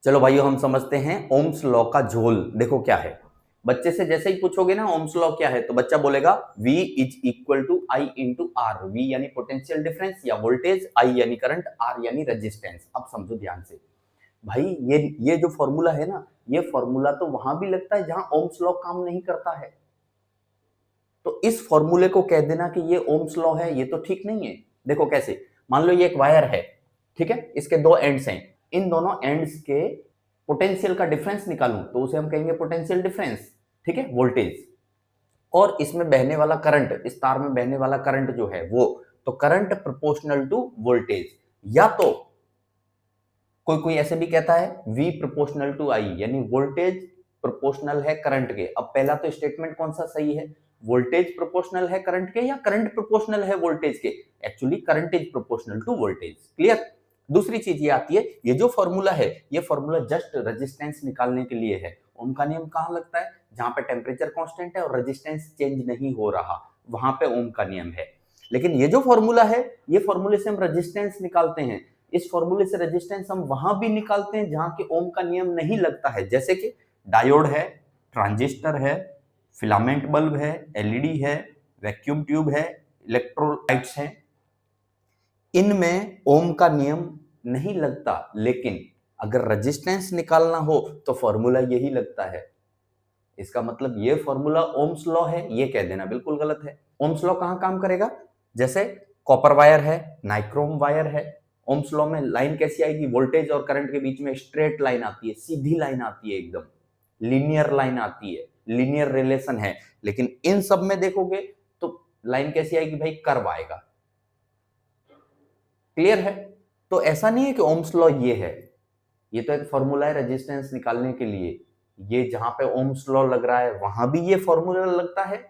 चलो भाइयों, हम समझते हैं ओम्स लॉ का झोल। देखो क्या है, बच्चे से जैसे ही पूछोगे ना ओम्स लॉ क्या है, तो बच्चा बोलेगा V is equal to I into R. V यानी पोटेंशियल डिफरेंस या वोल्टेज, I यानी करंट, R यानी रेजिस्टेंस। अब समझो ध्यान से भाई, ये जो फॉर्मूला है ना, ये फॉर्मूला तो वहां भी लगता है जहां ओम्स लॉ काम नहीं करता है। तो इस फॉर्मूले को कह देना कि ये ओम्स लॉ है, ये तो ठीक नहीं है। देखो कैसे, मान लो ये एक वायर है, ठीक है, इसके दो एंड्स हैं, इन दोनों एंड्स के पोटेंशियल का डिफरेंस निकालूं तो उसे हम कहेंगे पोटेंशियल डिफरेंस, ठीक है, वोल्टेज। और इसमें बहने वाला करंट, इस तार में बहने वाला करंट जो है वो, तो करंट प्रोपोर्शनल टू वोल्टेज। या तो कोई कोई ऐसे भी कहता है V प्रोपोर्शनल टू I, यानी वोल्टेज प्रोपोर्शनल है करंट के। अब पहला तो स्टेटमेंट कौन सा सही है, वोल्टेज प्रोपोर्शनल है करंट के या करंट प्रोपोर्शनल है वोल्टेज के? Actually current is proportional to voltage. Clear. दूसरी चीज ये आती है, ये जो फॉर्मूला है, ये फॉर्मूला जस्ट रेजिस्टेंस निकालने के लिए है। ओम का नियम कहां लगता है, जहां पे टेम्परेचर कांस्टेंट है और रेजिस्टेंस चेंज नहीं हो रहा, वहां पे ओम का नियम है। लेकिन ये जो फॉर्मूला है, ये फॉर्मूले से हम रेजिस्टेंस निकालते हैं। इस फॉर्मूले से रेजिस्टेंस हम वहां भी निकालते हैं जहां के ओम का नियम नहीं लगता है, जैसे कि डायोड है, ट्रांजिस्टर है, फिलामेंट बल्ब है, एलईडी है, वैक्यूम ट्यूब है, इलेक्ट्रोलाइट्स हैं। इनमें ओम का नियम नहीं लगता, लेकिन अगर रेजिस्टेंस निकालना हो तो फॉर्मूला यही लगता है। इसका मतलब ये फॉर्मूला ओम्स लॉ है, ये कह देना बिल्कुल गलत है। ओम्स लॉ कहां काम करेगा, जैसे कॉपर वायर है, नाइक्रोम वायर है। ओम्स लॉ में लाइन कैसी आएगी, वोल्टेज और करंट के बीच में स्ट्रेट लाइन आती है, सीधी लाइन आती है, एकदम लीनियर लाइन आती है, लीनियर रिलेशन है। लेकिन इन सब में देखोगे तो लाइन कैसी आएगी भाई, कर्व आएगा। क्लियर है। तो ऐसा नहीं है कि ओम्स लॉ ये है, ये तो एक फॉर्मूला है रेजिस्टेंस निकालने के लिए। ये जहां पे ओम्स लॉ लग रहा है वहां भी ये फॉर्मूला लगता है,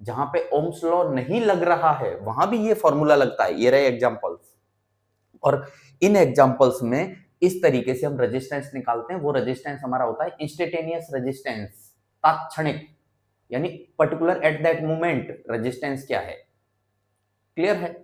जहां पे ओम्स लॉ नहीं लग रहा है वहां भी ये फॉर्मूला लगता है। ये रहे एग्जांपल्स। और इन एग्जांपल्स में इस तरीके से हम रेजिस्टेंस निकालते हैं। वो रेजिस्टेंस हमारा होता है इंस्टेंटेनियस रेजिस्टेंस, तात्क्षणिक, यानी particular at that moment resistance क्या है। क्लियर है।